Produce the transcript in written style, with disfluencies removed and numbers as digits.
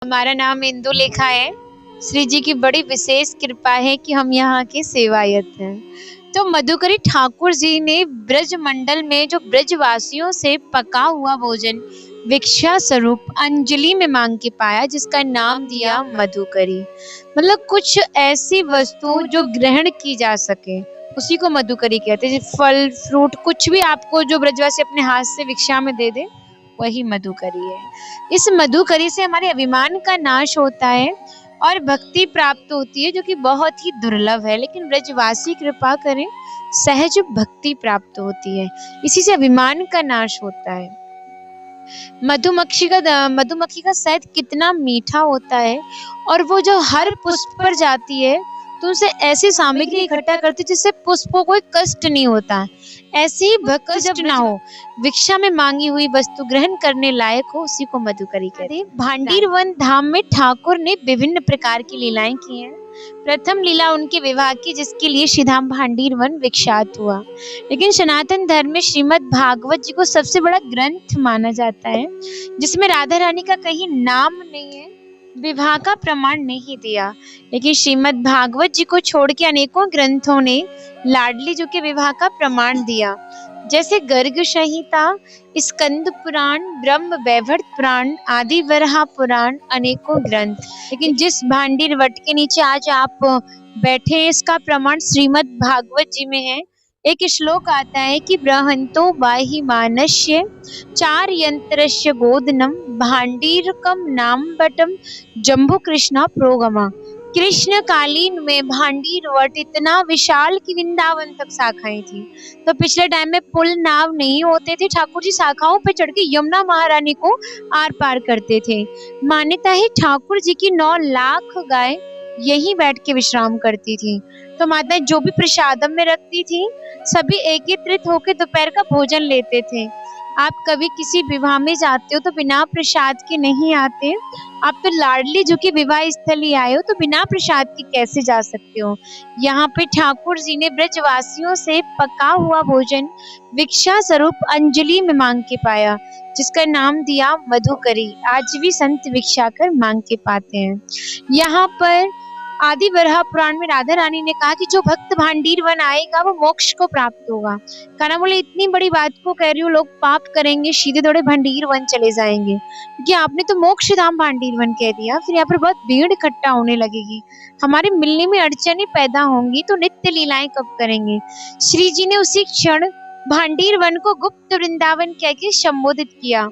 हमारा नाम इंदुलेखा है। श्री जी की बड़ी विशेष कृपा है कि हम यहाँ के सेवायत हैं। तो मधुकरी ठाकुर जी ने ब्रज मंडल में जो ब्रजवासियों से पका हुआ भोजन भिक्षा स्वरूप अंजलि में मांग के पाया, जिसका नाम दिया मधुकरी। मतलब कुछ ऐसी वस्तु जो ग्रहण की जा सके उसी को मधुकरी कहते हैं। फल फ्रूट कुछ भी आपको जो ब्रजवासी अपने हाथ से भिक्षा में दे दे वही मधुकरी है। इस मधुकरी से हमारे अभिमान का नाश होता है और भक्ति प्राप्त होती है, जो कि बहुत ही दुर्लभ है। लेकिन ब्रजवासी कृपा करें, सहज भक्ति प्राप्त होती है। इसी से अभिमान का नाश होता है। मधुमक्खी का शहद कितना मीठा होता है, और वो जो हर पुष्प पर जाती है तो उनसे ऐसी सामग्री इकट्ठा करती है जिससे पुष्पों को कष्ट नहीं होता। ऐसे ही भक्त जब ना हो, भिक्षा में मांगी हुई वस्तु ग्रहण करने लायक हो, उसी को मधुकरी कहते हैं। भांडीर वन धाम में ठाकुर ने विभिन्न प्रकार की लीलाएं की हैं। प्रथम लीला उनके विवाह की, जिसके लिए श्रीधाम भांडीर वन विख्यात हुआ। लेकिन सनातन धर्म में श्रीमद् भागवत जी को सबसे बड़ा ग्रंथ माना जाता है, जिसमें राधा रानी का कहीं नाम नहीं है, विवाह का प्रमाण नहीं दिया। लेकिन श्रीमद् भागवत जी को छोड़ के अनेकों ग्रंथों ने लाडली जी के विवाह का प्रमाण दिया, जैसे गर्ग संहिता, स्कंद पुराण, ब्रह्म वैवर्त पुराण, आदि वराह पुराण, अनेकों ग्रंथ। लेकिन जिस भांडीर वट के नीचे आज आप बैठे हैं, इसका प्रमाण श्रीमद् भागवत जी में है। एक श्लोक आता है कि ब्रहंतो वाहि मानस्य चार यंत्रस्य गोदनम भांडीरकम नाम बटम जम्बू कृष्णा प्रोगमा। कृष्ण कालीन में भांडीर वट इतना विशाल कि वृंदावन तक शाखाएं थी। तो पिछले टाइम में पुल नाव नहीं होते थे, ठाकुर जी शाखाओं पे चढ़ के यमुना महारानी को आर पार करते थे। मान्यता है ठाकुर जी की 9 लाख गाय यहीं बैठ के विश्राम करती थी। तो माताएं जो भी प्रसादम में रखती थी, सभी एकत्रित होकर दोपहर का भोजन लेते थे। आप कभी किसी विवाह में जाते हो तो बिना प्रसाद के नहीं आते। आप तो लाडली जो कि विवाह स्थल ही आए हो, तो बिना प्रसाद के कैसे जा सकते हो। यहाँ पे ठाकुर जी ने ब्रजवासियों से पका हुआ भोजन भिक्षा स्वरूप अंजलि में मांग के पाया, जिसका नाम दिया मधुकरी। आज भी संत भिक्षा कर मांग के पाते हैं। यहाँ पर आदि वराह पुराण में राधा रानी ने कहा कि जो भक्त भांडीर वन आएगा वो मोक्ष को प्राप्त होगा। कान्हा बोले इतनी बड़ी बात को कह रही हूँ, लोग पाप करेंगे, सीधे थोड़े भांडीर वन चले जाएंगे, क्योंकि आपने तो मोक्ष धाम भांडीर वन कह दिया। फिर यहाँ पर बहुत भीड़ इकट्ठा होने लगेगी, हमारे मिलने में अड़चने पैदा होंगी, तो नित्य लीलाएं कब करेंगे। श्री जी ने उसी क्षण भांडीर वन को गुप्त वृंदावन कह के संबोधित किया।